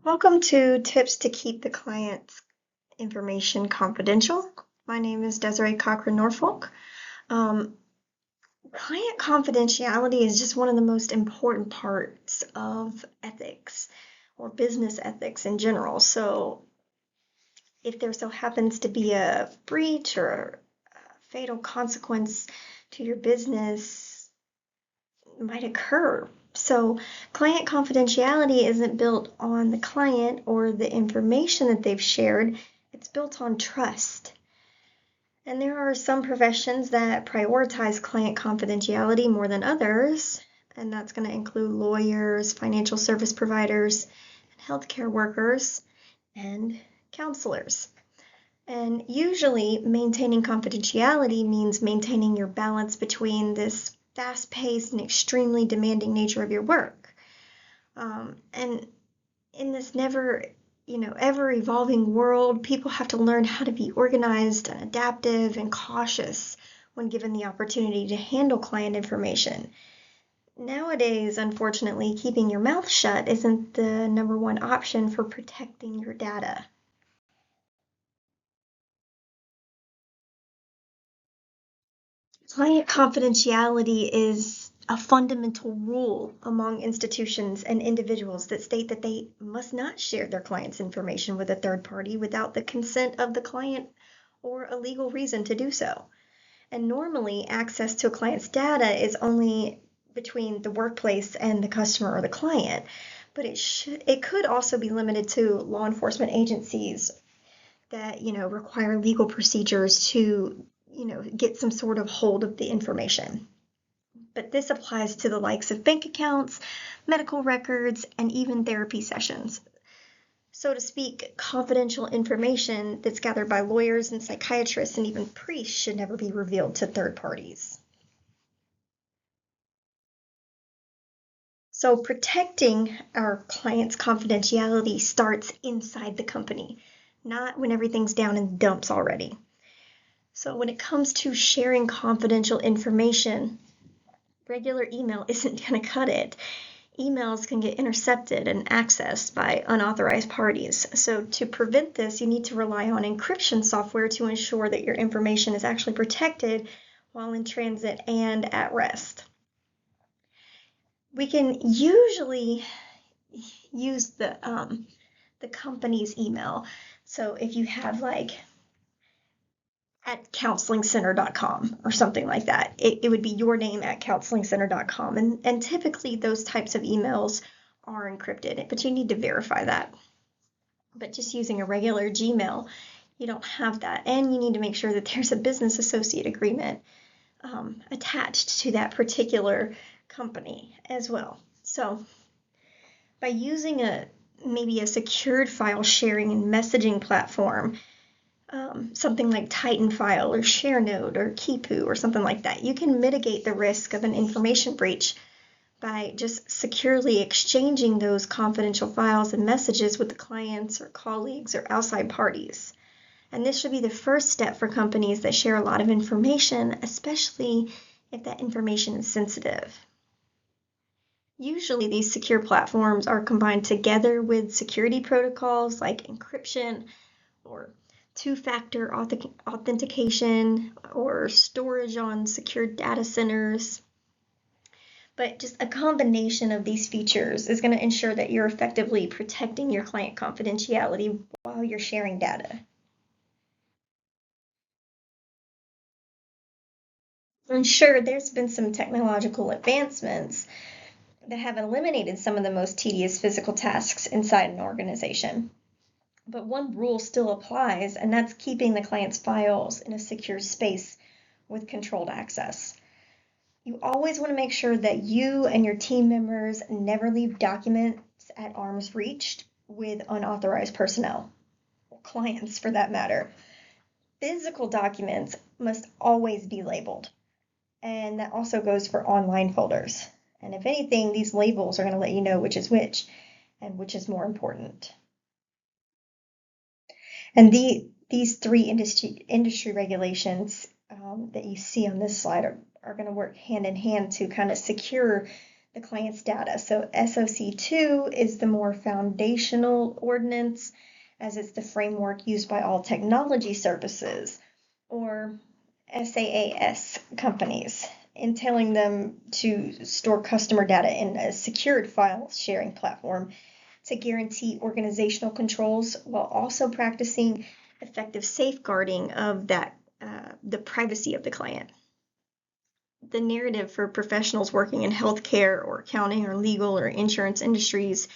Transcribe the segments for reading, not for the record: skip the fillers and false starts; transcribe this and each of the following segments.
Welcome to Tips to Keep the Client's Information Confidential. My name is Desiree Cochran Norfolk. Client confidentiality is just one of the most important parts of ethics or business ethics in general. So if there so happens to be a breach or a fatal consequence to your business, might occur. So client confidentiality isn't built on the client or the information that they've shared. It's built on trust. And there are some professions that prioritize client confidentiality more than others, and that's going to include lawyers, financial service providers, healthcare workers, and counselors. And usually maintaining confidentiality means maintaining your balance between this fast-paced and extremely demanding nature of your work. And in this ever-evolving world, people have to learn how to be organized and adaptive and cautious when given the opportunity to handle client information. Nowadays, unfortunately, keeping your mouth shut isn't the number one option for protecting your data. Client confidentiality is a fundamental rule among institutions and individuals that state that they must not share their client's information with a third party without the consent of the client or a legal reason to do so. And normally, access to a client's data is only between the workplace and the customer or the client, but it could also be limited to law enforcement agencies that require legal procedures to get some sort of hold of the information. But this applies to the likes of bank accounts, medical records, and even therapy sessions. So to speak, confidential information that's gathered by lawyers and psychiatrists and even priests should never be revealed to third parties. So protecting our client's confidentiality starts inside the company, not when everything's down in the dumps already. So when it comes to sharing confidential information, regular email isn't going to cut it. Emails can get intercepted and accessed by unauthorized parties. So to prevent this, you need to rely on encryption software to ensure that your information is actually protected while in transit and at rest. We can usually use the company's email. So if you have at counselingcenter.com or something like that, it would be your name at counselingcenter.com. And typically those types of emails are encrypted, but you need to verify that. But just using a regular Gmail, you don't have that. And you need to make sure that there's a business associate agreement attached to that particular company as well. So by using maybe a secured file sharing and messaging platform, something like Titan File or ShareNote or Keepoo or something like that, you can mitigate the risk of an information breach by just securely exchanging those confidential files and messages with the clients or colleagues or outside parties. And this should be the first step for companies that share a lot of information, especially if that information is sensitive. Usually these secure platforms are combined together with security protocols like encryption or two-factor authentication or storage on secure data centers. But just a combination of these features is going to ensure that you're effectively protecting your client confidentiality while you're sharing data. And sure, there's been some technological advancements that have eliminated some of the most tedious physical tasks inside an organization. But one rule still applies, and that's keeping the client's files in a secure space with controlled access. You always want to make sure that you and your team members never leave documents at arm's reach with unauthorized personnel, or clients for that matter. Physical documents must always be labeled, and that also goes for online folders. And if anything, these labels are going to let you know which is which and which is more important. And these three industry regulations that you see on this slide are going to work hand in hand to kind of secure the client's data. So SOC 2 is the more foundational ordinance, as it's the framework used by all technology services or SaaS companies, entailing them to store customer data in a secured file sharing platform to guarantee organizational controls while also practicing effective safeguarding of the privacy of the client. The narrative for professionals working in healthcare or accounting or legal or insurance industries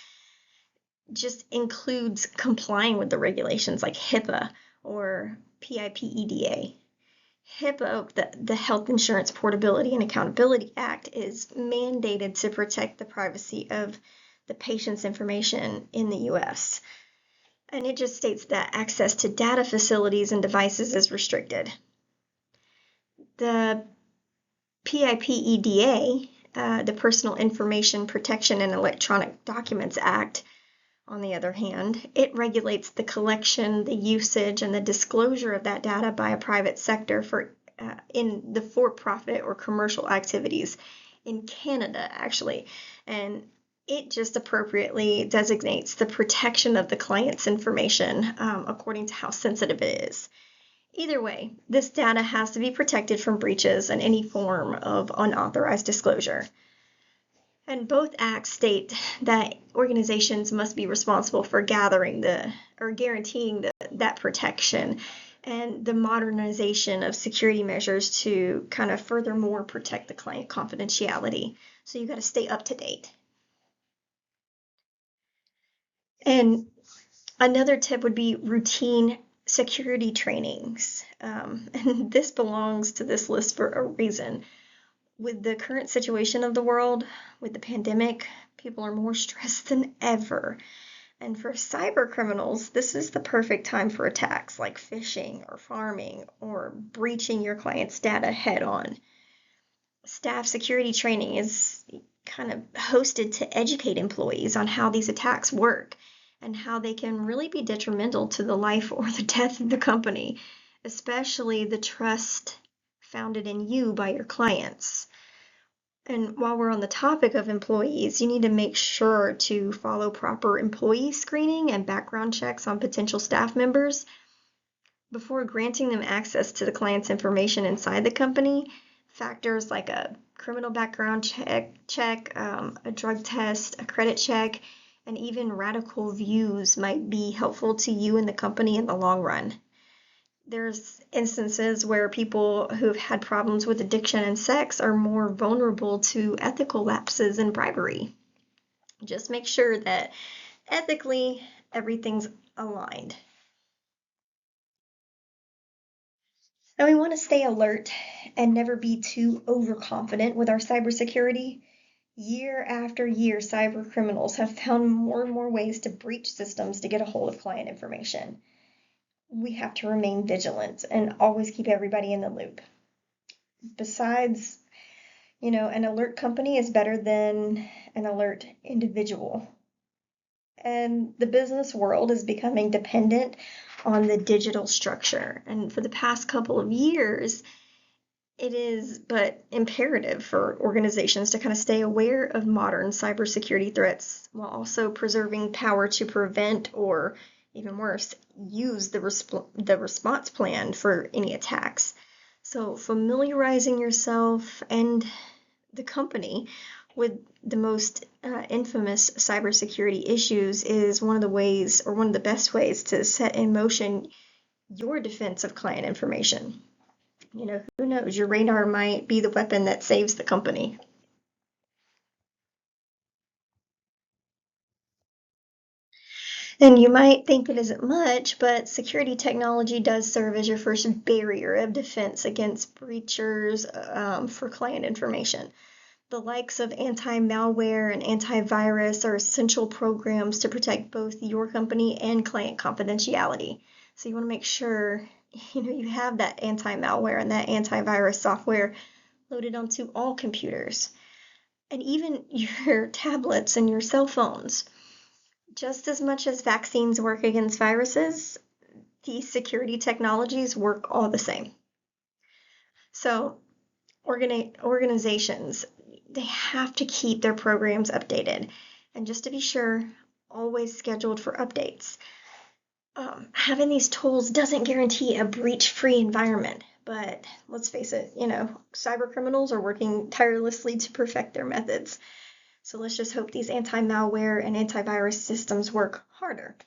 just includes complying with the regulations like HIPAA or PIPEDA. HIPAA, the Health Insurance Portability and Accountability Act, is mandated to protect the privacy of the patient's information in the U.S. And it just states that access to data facilities and devices is restricted. The PIPEDA, the Personal Information Protection and Electronic Documents Act, on the other hand, it regulates the collection, the usage, and the disclosure of that data by a private sector in the for-profit or commercial activities in Canada, actually. And it just appropriately designates the protection of the client's information according to how sensitive it is. Either way, this data has to be protected from breaches and any form of unauthorized disclosure. And both acts state that organizations must be responsible for gathering guaranteeing that protection and the modernization of security measures to kind of furthermore protect the client confidentiality. So you got to stay up to date. And another tip would be routine security trainings. And this belongs to this list for a reason. With the current situation of the world, with the pandemic, people are more stressed than ever. And for cyber criminals, this is the perfect time for attacks like phishing or farming or breaching your client's data head on. Staff security training is kind of hosted to educate employees on how these attacks work and how they can really be detrimental to the life or the death of the company, especially the trust founded in you by your clients. And while we're on the topic of employees, you need to make sure to follow proper employee screening and background checks on potential staff members before granting them access to the client's information inside the company. Factors like a criminal background check, a drug test, a credit check, and even radical views might be helpful to you and the company in the long run. There's instances where people who've had problems with addiction and sex are more vulnerable to ethical lapses and bribery. Just make sure that ethically everything's aligned. Now we want to stay alert and never be too overconfident with our cybersecurity. Year after year, cyber criminals have found more and more ways to breach systems to get a hold of client information. We have to remain vigilant and always keep everybody in the loop. Besides, an alert company is better than an alert individual. And the business world is becoming dependent on the digital structure. And for the past couple of years, it is but imperative for organizations to kind of stay aware of modern cybersecurity threats while also preserving power to prevent or, even worse, use the response plan for any attacks. So familiarizing yourself and the company with the most infamous cybersecurity issues is one of the best ways to set in motion your defense of client information. Who knows? Your radar might be the weapon that saves the company. And you might think it isn't much, but security technology does serve as your first barrier of defense against breachers for client information. The likes of anti-malware and antivirus are essential programs to protect both your company and client confidentiality. So you want to make sure you have that anti-malware and that antivirus software loaded onto all computers and even your tablets and your cell phones. Just as much as vaccines work against viruses, these security technologies work all the same. So organizations, they have to keep their programs updated. And just to be sure, always scheduled for updates. Having these tools doesn't guarantee a breach-free environment, but let's face it, cyber criminals are working tirelessly to perfect their methods. So let's just hope these anti-malware and antivirus systems work harder.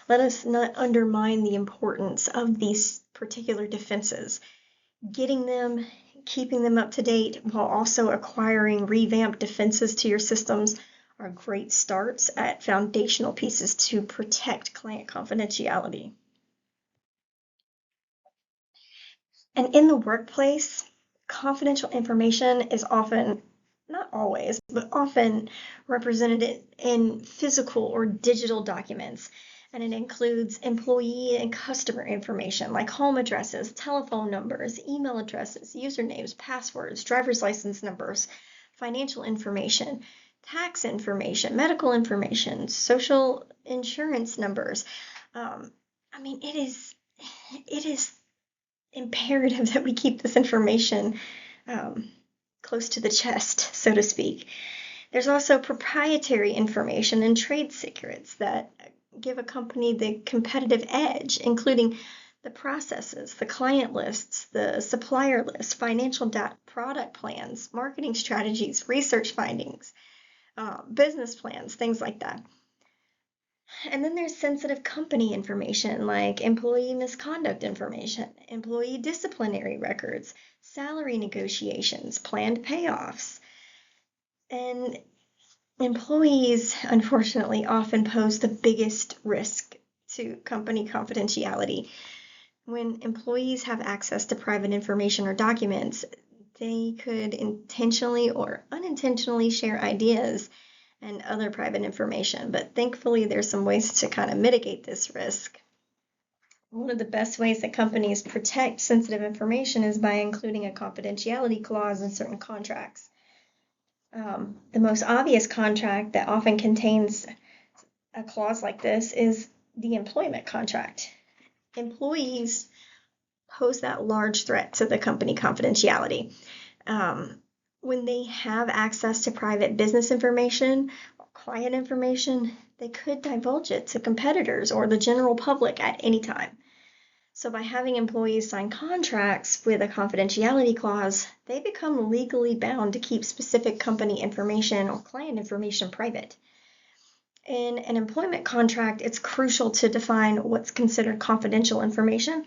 Let us not undermine the importance of these particular defenses. Getting them, keeping them up to date, while also acquiring revamped defenses to your systems are great starts at foundational pieces to protect client confidentiality. And in the workplace, confidential information is often, not always, but often represented in physical or digital documents. And it includes employee and customer information like home addresses, telephone numbers, email addresses, usernames, passwords, driver's license numbers, financial information, tax information, medical information, social insurance numbers. It is imperative that we keep this information close to the chest, so to speak. There's also proprietary information and trade secrets that give a company the competitive edge, including the processes, the client lists, the supplier lists, financial data, product plans, marketing strategies, research findings, business plans, things like that. And then there's sensitive company information like employee misconduct information, employee disciplinary records, salary negotiations, planned payoffs. And employees, unfortunately, often pose the biggest risk to company confidentiality. When employees have access to private information or documents, they could intentionally or unintentionally share ideas and other private information. But thankfully, there's some ways to kind of mitigate this risk. One of the best ways that companies protect sensitive information is by including a confidentiality clause in certain contracts. The most obvious contract that often contains a clause like this is the employment contract. Employees pose that large threat to the company confidentiality. When they have access to private business information or client information, they could divulge it to competitors or the general public at any time. So by having employees sign contracts with a confidentiality clause, they become legally bound to keep specific company information or client information private. In an employment contract, it's crucial to define what's considered confidential information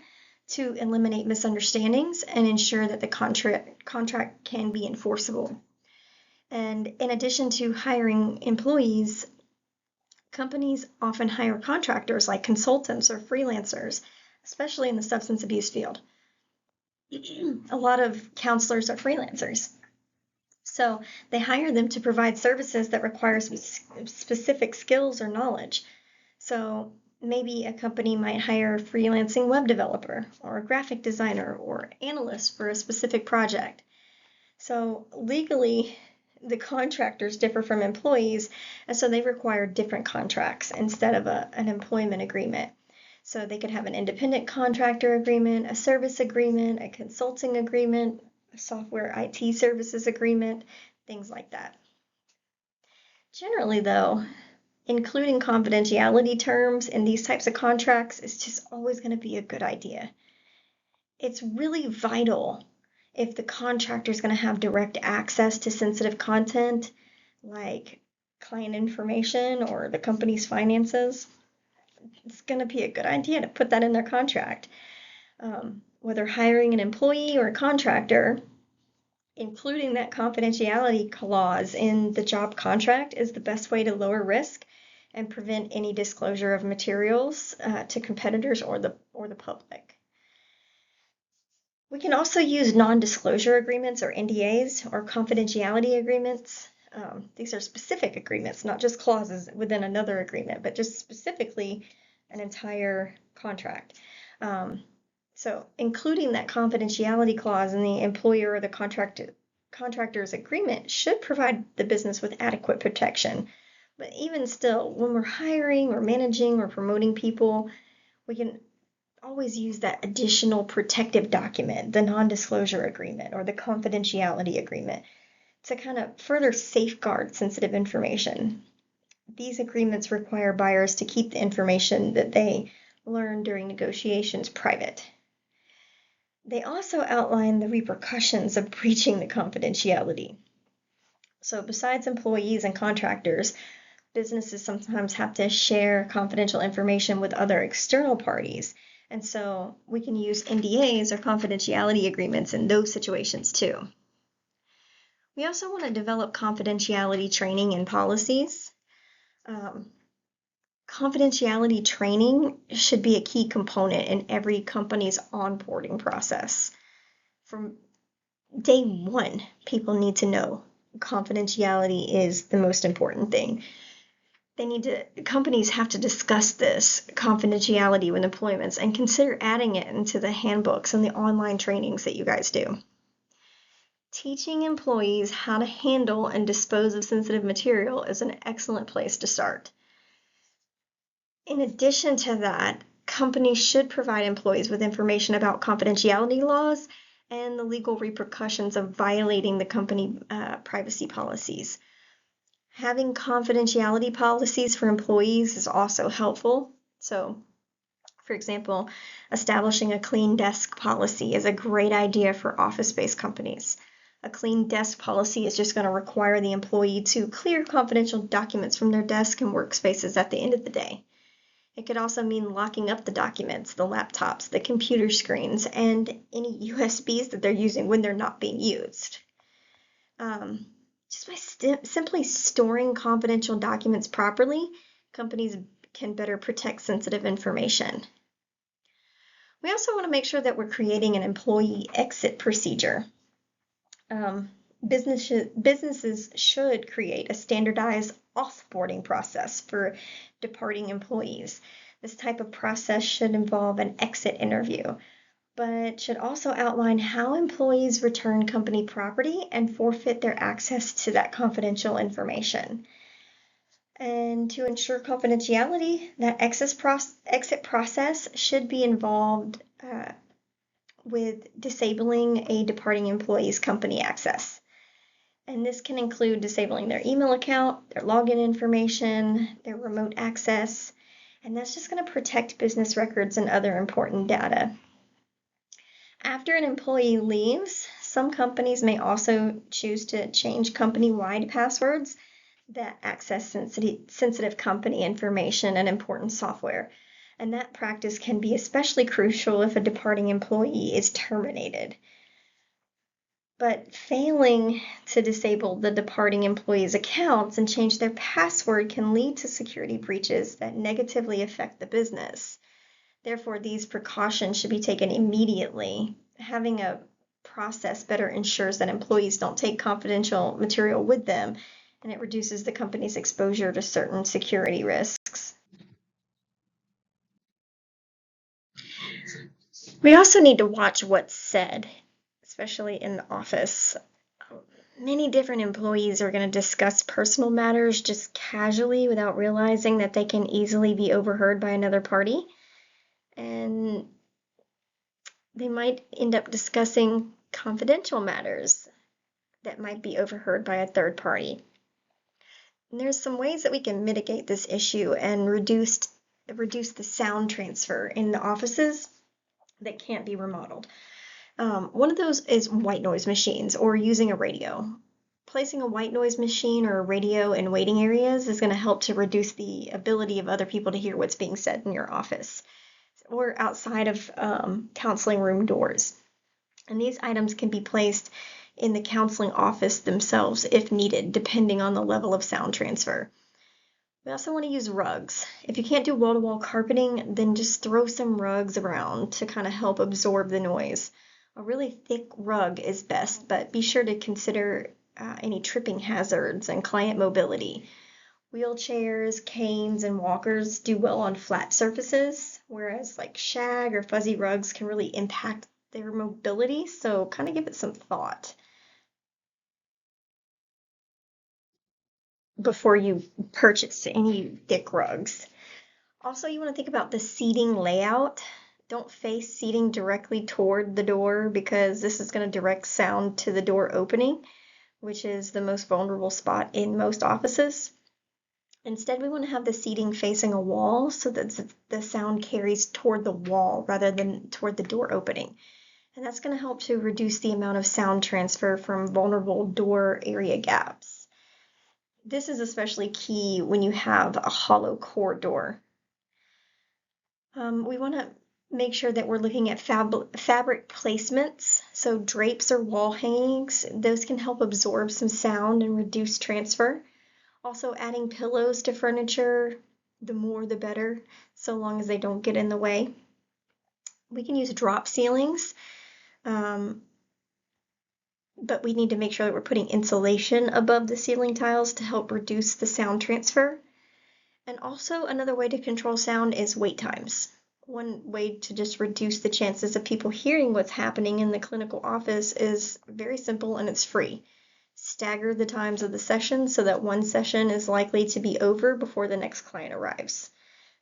to eliminate misunderstandings and ensure that the contract can be enforceable. And in addition to hiring employees, companies often hire contractors like consultants or freelancers, especially in the substance abuse field. A lot of counselors are freelancers. So they hire them to provide services that require specific skills or knowledge. So maybe a company might hire a freelancing web developer or a graphic designer or analyst for a specific project. So legally, the contractors differ from employees, and so they require different contracts instead of an employment agreement. So they could have an independent contractor agreement, a service agreement, a consulting agreement, a software IT services agreement, things like that. Generally, though, including confidentiality terms in these types of contracts is just always going to be a good idea. It's really vital if the contractor is going to have direct access to sensitive content like client information or the company's finances. It's going to be a good idea to put that in their contract. Whether hiring an employee or a contractor, including that confidentiality clause in the job contract is the best way to lower risk and prevent any disclosure of materials to competitors or the public. We can also use non-disclosure agreements or NDAs or confidentiality agreements. These are specific agreements, not just clauses within another agreement, but just specifically an entire contract. So including that confidentiality clause in the employer or the contractor's agreement should provide the business with adequate protection. But even still, when we're hiring or managing or promoting people, we can always use that additional protective document, the non-disclosure agreement or the confidentiality agreement. to kind of further safeguard sensitive information. These agreements require buyers to keep the information that they learn during negotiations private. They also outline the repercussions of breaching the confidentiality. So besides employees and contractors, businesses sometimes have to share confidential information with other external parties. And so we can use NDAs or confidentiality agreements in those situations too. We also want to develop confidentiality training and policies. Confidentiality training should be a key component in every company's onboarding process. From day one, people need to know confidentiality is the most important thing. Companies have to discuss this confidentiality with employments and consider adding it into the handbooks and the online trainings that you guys do. Teaching employees how to handle and dispose of sensitive material is an excellent place to start. In addition to that, companies should provide employees with information about confidentiality laws and the legal repercussions of violating the company privacy policies. Having confidentiality policies for employees is also helpful. So, for example, establishing a clean desk policy is a great idea for office-based companies. A clean desk policy is just going to require the employee to clear confidential documents from their desk and workspaces at the end of the day. It could also mean locking up the documents, the laptops, the computer screens, and any USBs that they're using when they're not being used. Just by simply storing confidential documents properly, companies can better protect sensitive information. We also want to make sure that we're creating an employee exit procedure. Businesses should create a standardized offboarding process for departing employees. This type of process should involve an exit interview, but should also outline how employees return company property and forfeit their access to that confidential information. And to ensure confidentiality, that exit process should be involved with disabling a departing employee's company access. And this can include disabling their email account, their login information, their remote access, and that's just going to protect business records and other important data. After an employee leaves, some companies may also choose to change company-wide passwords that access sensitive company information and important software. And that practice can be especially crucial if a departing employee is terminated. But failing to disable the departing employee's accounts and change their password can lead to security breaches that negatively affect the business. Therefore, these precautions should be taken immediately. Having a process better ensures that employees don't take confidential material with them, and it reduces the company's exposure to certain security risks. We also need to watch what's said, especially in the office. Many different employees are going to discuss personal matters just casually without realizing that they can easily be overheard by another party. And they might end up discussing confidential matters that might be overheard by a third party. And there's some ways that we can mitigate this issue and reduce the sound transfer in the offices that can't be remodeled. One of those is white noise machines or using a radio. Placing a white noise machine or a radio in waiting areas is going to help to reduce the ability of other people to hear what's being said in your office or outside of counseling room doors. And these items can be placed in the counseling office themselves if needed, depending on the level of sound transfer. We also want to use rugs. If you can't do wall-to-wall carpeting, then just throw some rugs around to kind of help absorb the noise. A really thick rug is best, but be sure to consider any tripping hazards and client mobility. Wheelchairs, canes, and walkers do well on flat surfaces, whereas like shag or fuzzy rugs can really impact their mobility, so kind of give it some thought before you purchase any thick rugs. Also, you want to think about the seating layout. Don't face seating directly toward the door because this is going to direct sound to the door opening. which is the most vulnerable spot in most offices. Instead, we want to have the seating facing a wall so that the sound carries toward the wall rather than toward the door opening. And that's going to help to reduce the amount of sound transfer from vulnerable door area gaps. This is especially key when you have a hollow core door. We want to make sure that we're looking at fabric placements. So drapes or wall hangings, those can help absorb some sound and reduce transfer. Also, adding pillows to furniture, the more the better, so long as they don't get in the way. We can use drop ceilings, but we need to make sure that we're putting insulation above the ceiling tiles to help reduce the sound transfer. And also, another way to control sound is wait times. One way to just reduce the chances of people hearing what's happening in the clinical office is very simple and it's free. Stagger the times of the session so that one session is likely to be over before the next client arrives.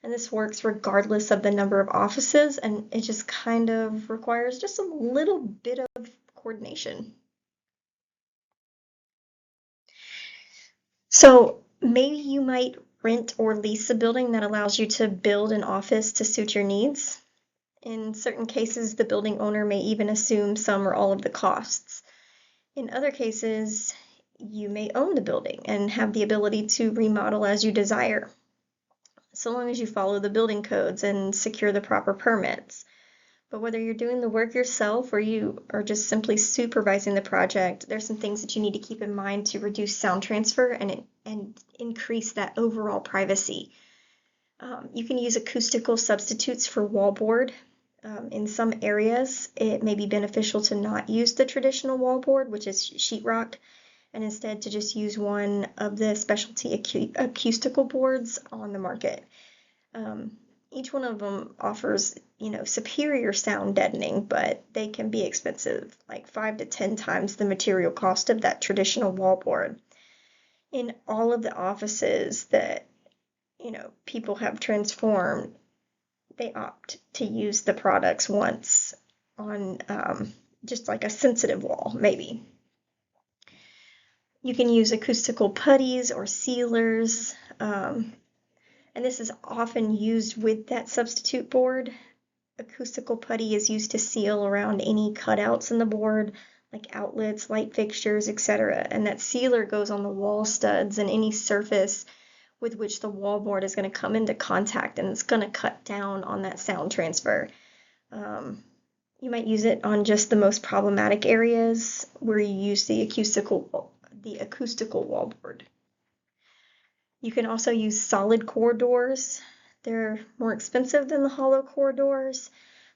And this works regardless of the number of offices, and it just kind of requires just a little bit of coordination. So maybe you might rent or lease a building that allows you to build an office to suit your needs. In certain cases, the building owner may even assume some or all of the costs. In other cases, you may own the building and have the ability to remodel as you desire, so long as you follow the building codes and secure the proper permits. But whether you're doing the work yourself or you are just simply supervising the project, there's some things that you need to keep in mind to reduce sound transfer and increase that overall privacy. You can use acoustical substitutes for wallboard. In some areas, it may be beneficial to not use the traditional wallboard, which is sheetrock, and instead to just use one of the specialty acoustical boards on the market. Each one of them offers, superior sound deadening, but they can be expensive, like 5 to 10 times the material cost of that traditional wallboard. In all of the offices that, people have transformed, they opt to use the products once on just like a sensitive wall, maybe. You can use acoustical putties or sealers, and this is often used with that substitute board. Acoustical putty is used to seal around any cutouts in the board, like outlets, light fixtures, etc. And that sealer goes on the wall studs and any surface with which the wallboard is going to come into contact, and it's going to cut down on that sound transfer. You might use it on just the most problematic areas where you use the acoustical wallboard. You can also use solid core doors. They're more expensive than the hollow core doors,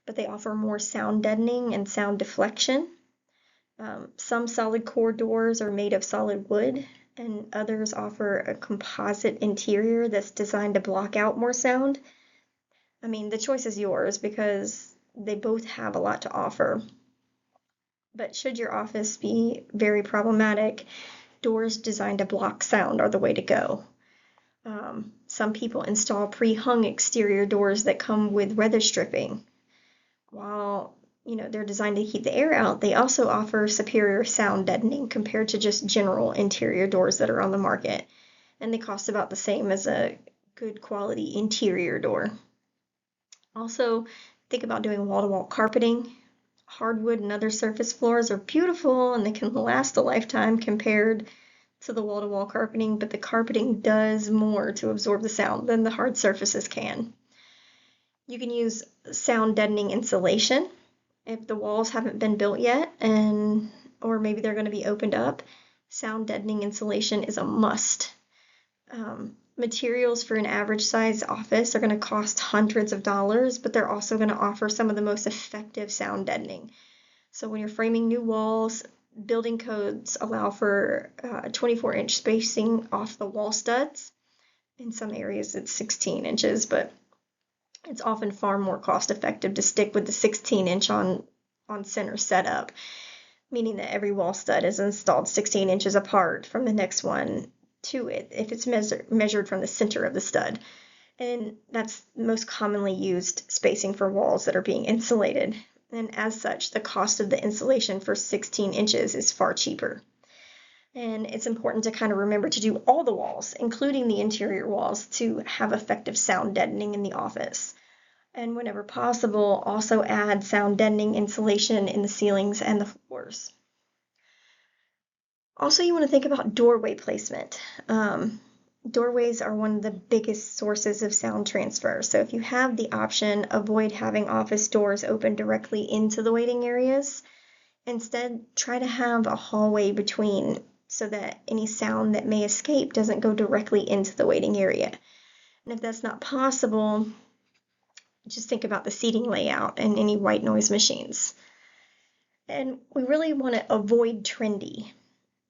but they offer more sound deadening and sound deflection. Some solid core doors are made of solid wood, and others offer a composite interior that's designed to block out more sound. I mean, the choice is yours because they both have a lot to offer. But should your office be very problematic, doors designed to block sound are the way to go. Some people install pre-hung exterior doors that come with weather stripping. While they're designed to keep the air out, they also offer superior sound deadening compared to just general interior doors that are on the market. And they cost about the same as a good quality interior door. Also, think about doing wall-to-wall carpeting. Hardwood and other surface floors are beautiful and they can last a lifetime compared to the wall-to-wall carpeting, but the carpeting does more to absorb the sound than the hard surfaces can. You can use sound deadening insulation if the walls haven't been built yet, or maybe they're going to be opened up. Sound deadening insulation is a must. Materials for an average size office are going to cost hundreds of dollars, but they're also going to offer some of the most effective sound deadening. So when you're framing new walls, building codes allow for 24-inch spacing off the wall studs. In some areas it's 16 inches, but it's often far more cost effective to stick with the 16-inch on center setup, meaning that every wall stud is installed 16 inches apart from the next one to it if it's measured from the center of the stud. And that's most commonly used spacing for walls that are being insulated. And as such, the cost of the insulation for 16 inches is far cheaper. And it's important to kind of remember to do all the walls, including the interior walls, to have effective sound deadening in the office. And whenever possible, also add sound deadening insulation in the ceilings and the floors. Also, you want to think about doorway placement. Doorways are one of the biggest sources of sound transfer. So if you have the option, avoid having office doors open directly into the waiting areas. Instead, try to have a hallway between so that any sound that may escape doesn't go directly into the waiting area. And if that's not possible, just think about the seating layout and any white noise machines. And we really want to avoid trendy.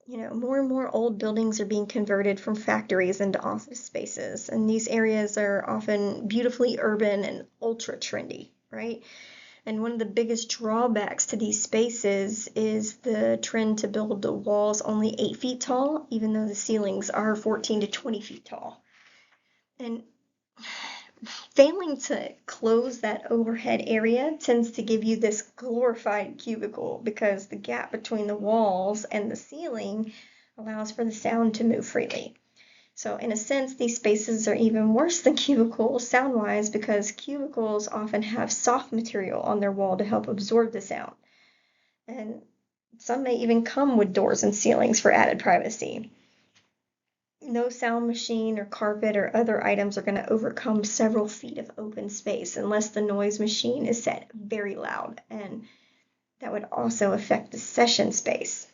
More and more old buildings are being converted from factories into office spaces, and these areas are often beautifully urban and ultra trendy, right? And one of the biggest drawbacks to these spaces is the trend to build the walls only 8 feet tall, even though the ceilings are 14 to 20 feet tall. And failing to close that overhead area tends to give you this glorified cubicle because the gap between the walls and the ceiling allows for the sound to move freely. So in a sense, these spaces are even worse than cubicles sound-wise because cubicles often have soft material on their wall to help absorb the sound. And some may even come with doors and ceilings for added privacy. No sound machine or carpet or other items are going to overcome several feet of open space unless the noise machine is set very loud, and that would also affect the session space.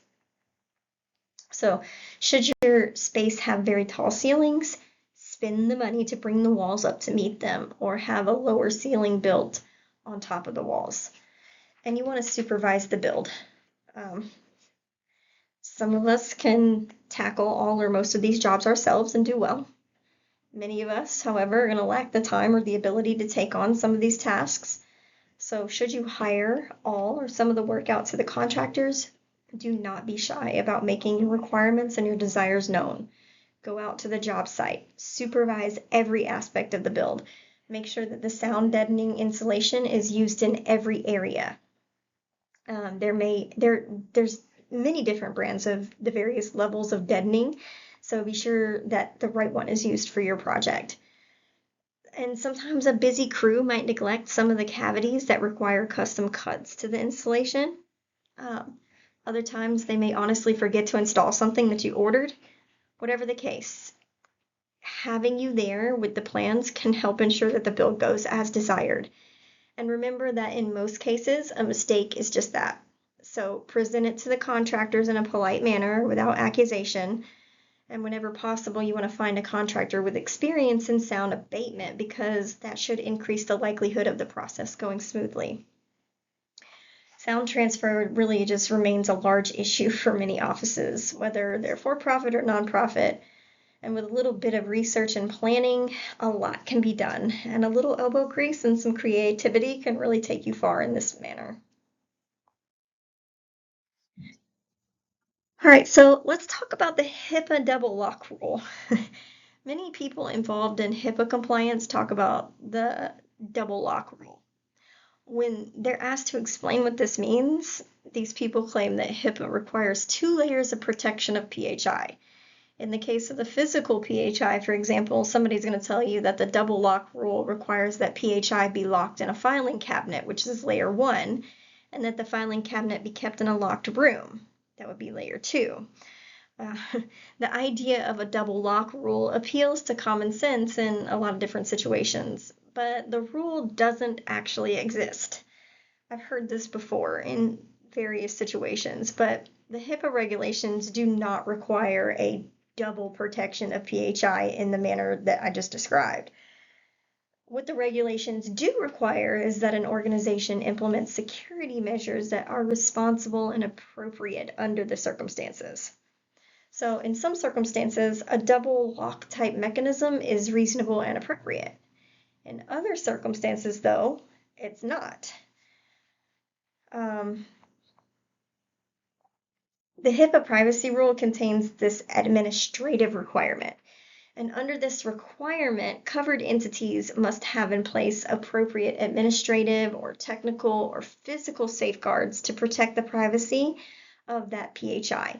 So should your space have very tall ceilings, spend the money to bring the walls up to meet them or have a lower ceiling built on top of the walls. And you want to supervise the build. Some of us can tackle all or most of these jobs ourselves and do well. Many of us, however, are going to lack the time or the ability to take on some of these tasks. So should you hire all or some of the work out to the contractors, do not be shy about making your requirements and your desires known. Go out to the job site, supervise every aspect of the build. Make sure that the sound deadening insulation is used in every area. There's many different brands of the various levels of deadening, so be sure that the right one is used for your project. And sometimes a busy crew might neglect some of the cavities that require custom cuts to the insulation. Other times they may honestly forget to install something that you ordered. Whatever the case, having you there with the plans can help ensure that the build goes as desired. And remember that in most cases, a mistake is just that. So present it to the contractors in a polite manner without accusation. And whenever possible, you want to find a contractor with experience in sound abatement because that should increase the likelihood of the process going smoothly. Sound transfer really just remains a large issue for many offices, whether they're for-profit or nonprofit. And with a little bit of research and planning, a lot can be done. And a little elbow grease and some creativity can really take you far in this manner. All right, so let's talk about the HIPAA double lock rule. Many people involved in HIPAA compliance talk about the double lock rule. When they're asked to explain what this means, these people claim that HIPAA requires 2 layers of protection of PHI. In the case of the physical PHI, for example, somebody's going to tell you that the double lock rule requires that PHI be locked in a filing cabinet, which is layer 1, and that the filing cabinet be kept in a locked room. That would be layer 2. The idea of a double lock rule appeals to common sense in a lot of different situations, but the rule doesn't actually exist. I've heard this before in various situations, but the HIPAA regulations do not require a double protection of PHI in the manner that I just described. What the regulations do require is that an organization implements security measures that are responsible and appropriate under the circumstances. So in some circumstances, a double lock type mechanism is reasonable and appropriate. In other circumstances, though, it's not. The HIPAA privacy rule contains this administrative requirement. And under this requirement, covered entities must have in place appropriate administrative or technical or physical safeguards to protect the privacy of that PHI.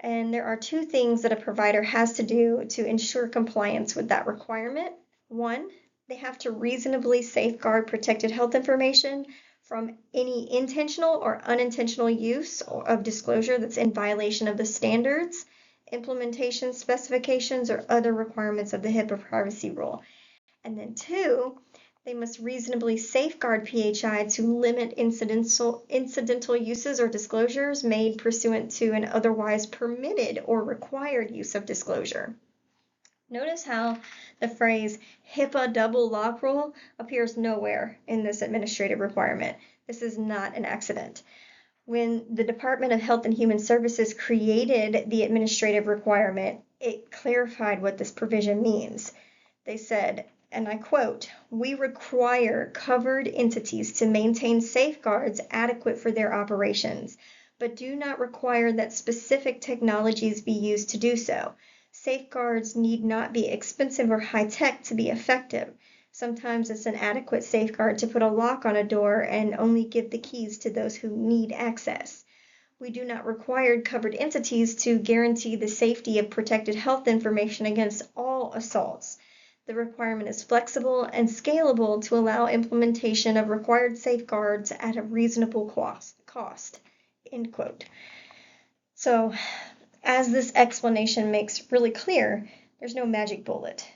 And there are two things that a provider has to do to ensure compliance with that requirement. One, they have to reasonably safeguard protected health information from any intentional or unintentional use of disclosure that's in violation of the standards, implementation specifications, or other requirements of the HIPAA privacy rule. And then two, they must reasonably safeguard PHI to limit incidental uses or disclosures made pursuant to an otherwise permitted or required use of disclosure. Notice how the phrase HIPAA double lock rule appears nowhere in this administrative requirement. This is not an accident. When the Department of Health and Human Services created the administrative requirement, it clarified what this provision means. They said, and I quote, "We require covered entities to maintain safeguards adequate for their operations, but do not require that specific technologies be used to do so. Safeguards need not be expensive or high-tech to be effective. Sometimes it's an adequate safeguard to put a lock on a door and only give the keys to those who need access. We do not require covered entities to guarantee the safety of protected health information against all assaults. The requirement is flexible and scalable to allow implementation of required safeguards at a reasonable cost." End quote. So, as this explanation makes really clear, there's no magic bullet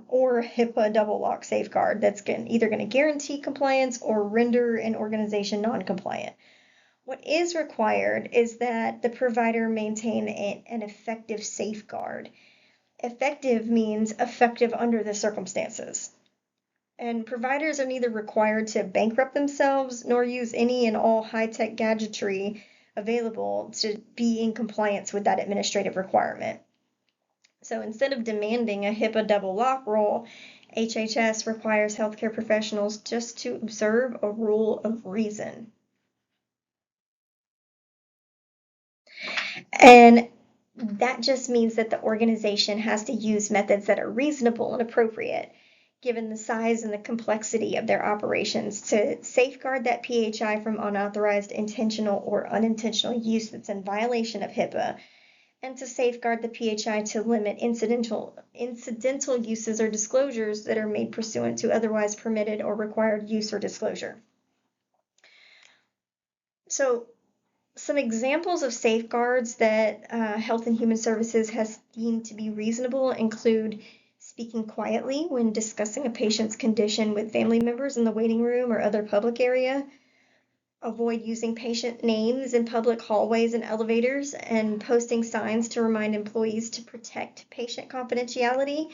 or HIPAA double lock safeguard that's either going to guarantee compliance or render an organization non-compliant. What is required is that the provider maintain an effective safeguard. Effective means effective under the circumstances. And providers are neither required to bankrupt themselves nor use any and all high-tech gadgetry available to be in compliance with that administrative requirement. So instead of demanding a HIPAA double lock rule, HHS requires healthcare professionals just to observe a rule of reason. And that just means that the organization has to use methods that are reasonable and appropriate, given the size and the complexity of their operations, to safeguard that PHI from unauthorized, intentional, or unintentional use that's in violation of HIPAA, and to safeguard the PHI to limit incidental uses or disclosures that are made pursuant to otherwise permitted or required use or disclosure. So, some examples of safeguards that Health and Human Services has deemed to be reasonable include speaking quietly when discussing a patient's condition with family members in the waiting room or other public area, avoid using patient names in public hallways and elevators, and posting signs to remind employees to protect patient confidentiality,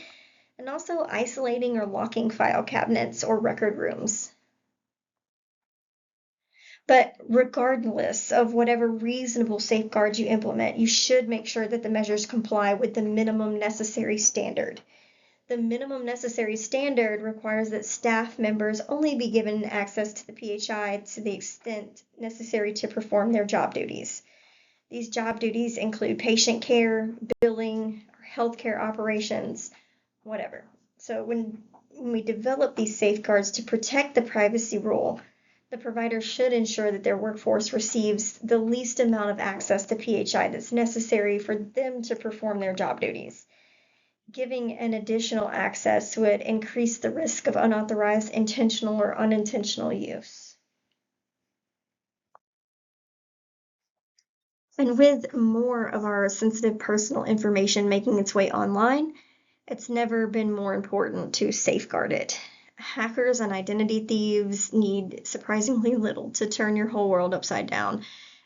and also isolating or locking file cabinets or record rooms. But regardless of whatever reasonable safeguards you implement, you should make sure that the measures comply with the minimum necessary standard. The minimum necessary standard requires that staff members only be given access to the PHI to the extent necessary to perform their job duties. These job duties include patient care, billing, healthcare operations, whatever. So when we develop these safeguards to protect the privacy rule, the provider should ensure that their workforce receives the least amount of access to PHI that's necessary for them to perform their job duties. Giving an additional access would increase the risk of unauthorized, intentional, or unintentional use. And with more of our sensitive personal information making its way online, it's never been more important to safeguard it. Hackers and identity thieves need surprisingly little to turn your whole world upside down.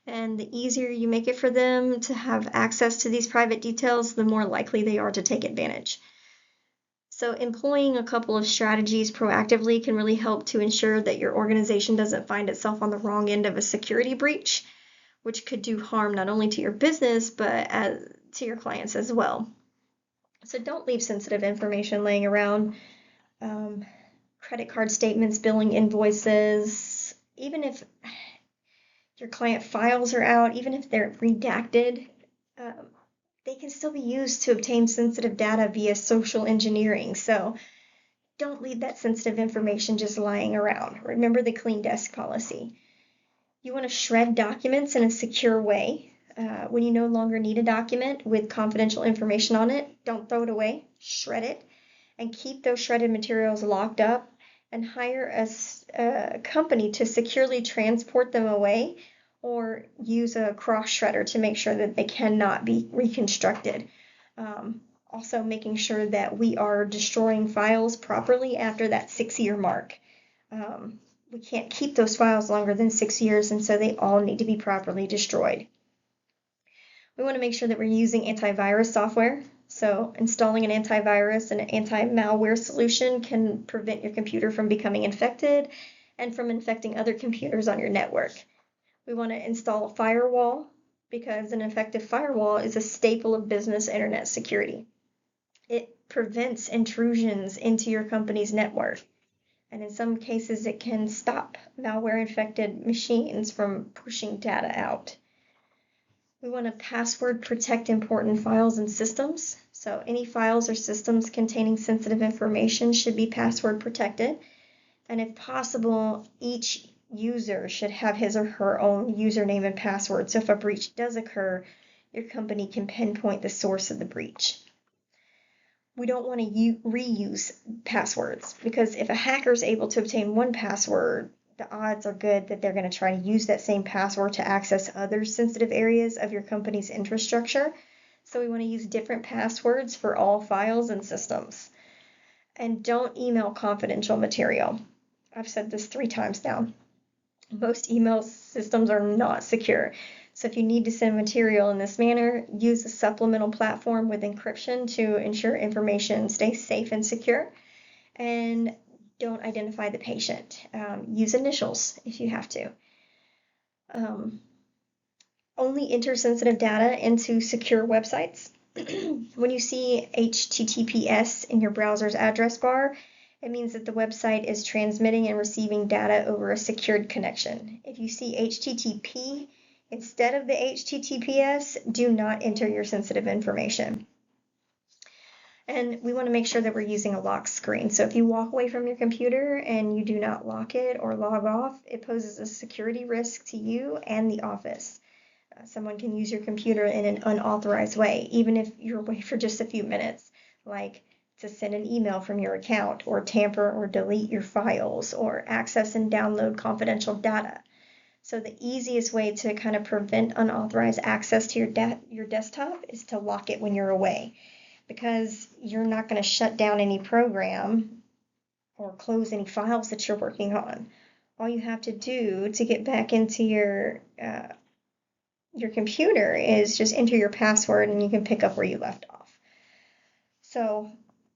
And the easier you make it for them to have access to these private details, the more likely they are to take advantage. So employing a couple of strategies proactively can really help to ensure that your organization doesn't find itself on the wrong end of a security breach, which could do harm not only to your business, but to your clients as well. So don't leave sensitive information laying around. Credit card statements, billing invoices, even if your client files are out, even if they're redacted, they can still be used to obtain sensitive data via social engineering. So don't leave that sensitive information just lying around. Remember the clean desk policy. You want to shred documents in a secure way. when you no longer need a document with confidential information on it, don't throw it away, shred it, and keep those shredded materials locked up, and hire a company to securely transport them away, or use a cross shredder to make sure that they cannot be reconstructed. Also making sure that we are destroying files properly after that 6-year mark. We can't keep those files longer than 6 years, and so they all need to be properly destroyed. We want to make sure that we're using antivirus software. So installing an antivirus and an anti-malware solution can prevent your computer from becoming infected and from infecting other computers on your network. We want to install a firewall, because an effective firewall is a staple of business internet security. It prevents intrusions into your company's network, and in some cases it can stop malware-infected machines from pushing data out. We want to password protect important files and systems. So any files or systems containing sensitive information should be password protected. And if possible, each user should have his or her own username and password. So if a breach does occur, your company can pinpoint the source of the breach. We don't want to reuse passwords, because if a hacker is able to obtain one password, the odds are good that they're going to try to use that same password to access other sensitive areas of your company's infrastructure. So we want to use different passwords for all files and systems. And don't email confidential material. I've said this 3 times now. Most email systems are not secure. So if you need to send material in this manner, use a supplemental platform with encryption to ensure information stays safe and secure. And don't identify the patient. Use initials if you have to. Only enter sensitive data into secure websites. When you see HTTPS in your browser's address bar, it means that the website is transmitting and receiving data over a secured connection. If you see HTTP instead of the HTTPS, do not enter your sensitive information. And we want to make sure that we're using a lock screen. So if you walk away from your computer and you do not lock it or log off, it poses a security risk to you and the office. Someone can use your computer in an unauthorized way, even if you're away for just a few minutes, like to send an email from your account, or tamper or delete your files, or access and download confidential data. So the easiest way to kind of prevent unauthorized access to your desktop is to lock it when you're away, because you're not going to shut down any program or close any files that you're working on. All you have to do to get back into your computer is just enter your password, and you can pick up where you left off. So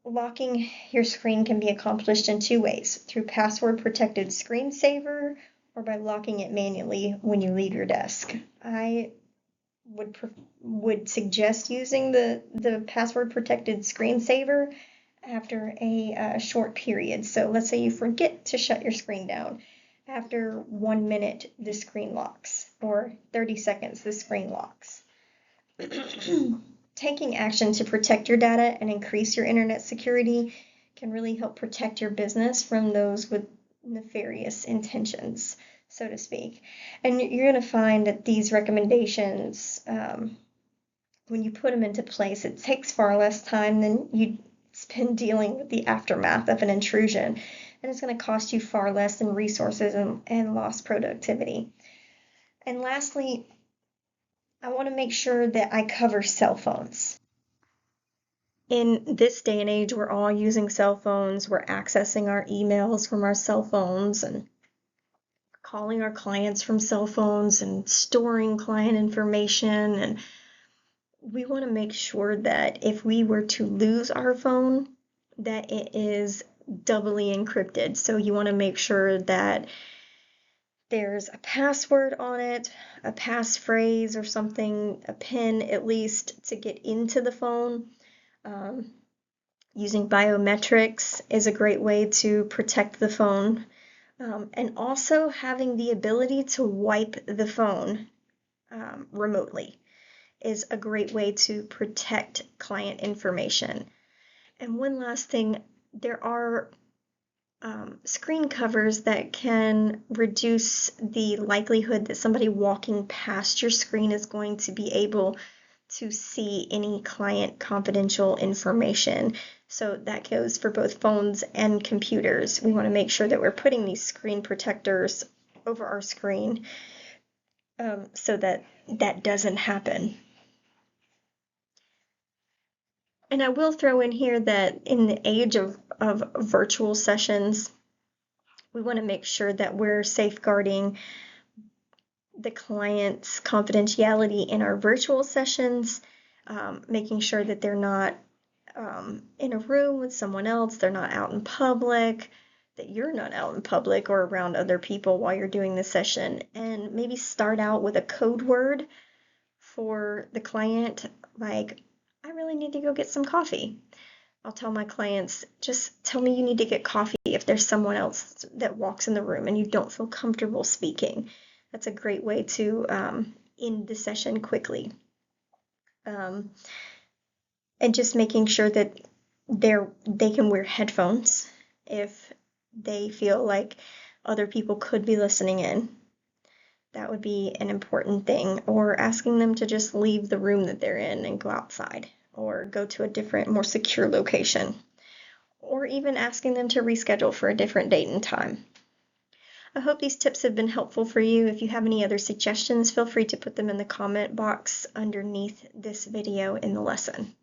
locking your screen can be accomplished in 2 ways: through password-protected screensaver, or by locking it manually when you leave your desk. I would suggest using the password-protected screensaver after a short period. So let's say you forget to shut your screen down. After 1 minute, the screen locks, or 30 seconds, the screen locks. Taking action to protect your data and increase your internet security can really help protect your business from those with nefarious intentions, so to speak. And you're going to find that these recommendations, when you put them into place, it takes far less time than you'd spend dealing with the aftermath of an intrusion. And it's going to cost you far less in resources and lost productivity. And lastly, I want to make sure that I cover cell phones. In this day and age, we're all using cell phones. We're accessing our emails from our cell phones, and calling our clients from cell phones, and storing client information. And we want to make sure that if we were to lose our phone, that it is doubly encrypted. So you want to make sure that there's a password on it, a passphrase or something, a PIN at least, to get into the phone. Using biometrics is a great way to protect the phone. And also having the ability to wipe the phone remotely is a great way to protect client information. And one last thing, there are screen covers that can reduce the likelihood that somebody walking past your screen is going to be able to see any client confidential information. So that goes for both phones and computers. We want to make sure that we're putting these screen protectors over our screen so that that doesn't happen. And I will throw in here that in the age of virtual sessions, we want to make sure that we're safeguarding the client's confidentiality in our virtual sessions, making sure that they're not in a room with someone else, they're not out in public, that you're not out in public or around other people while you're doing the session, and maybe start out with a code word for the client, like, I really need to go get some coffee. I'll tell my clients, just tell me you need to get coffee if there's someone else that walks in the room and you don't feel comfortable speaking. That's a great way to end the session quickly. And just making sure that they can wear headphones if they feel like other people could be listening in. That would be an important thing. Or asking them to just leave the room that they're in and go outside, or go to a different, more secure location, or even asking them to reschedule for a different date and time. I hope these tips have been helpful for you. If you have any other suggestions, feel free to put them in the comment box underneath this video in the lesson.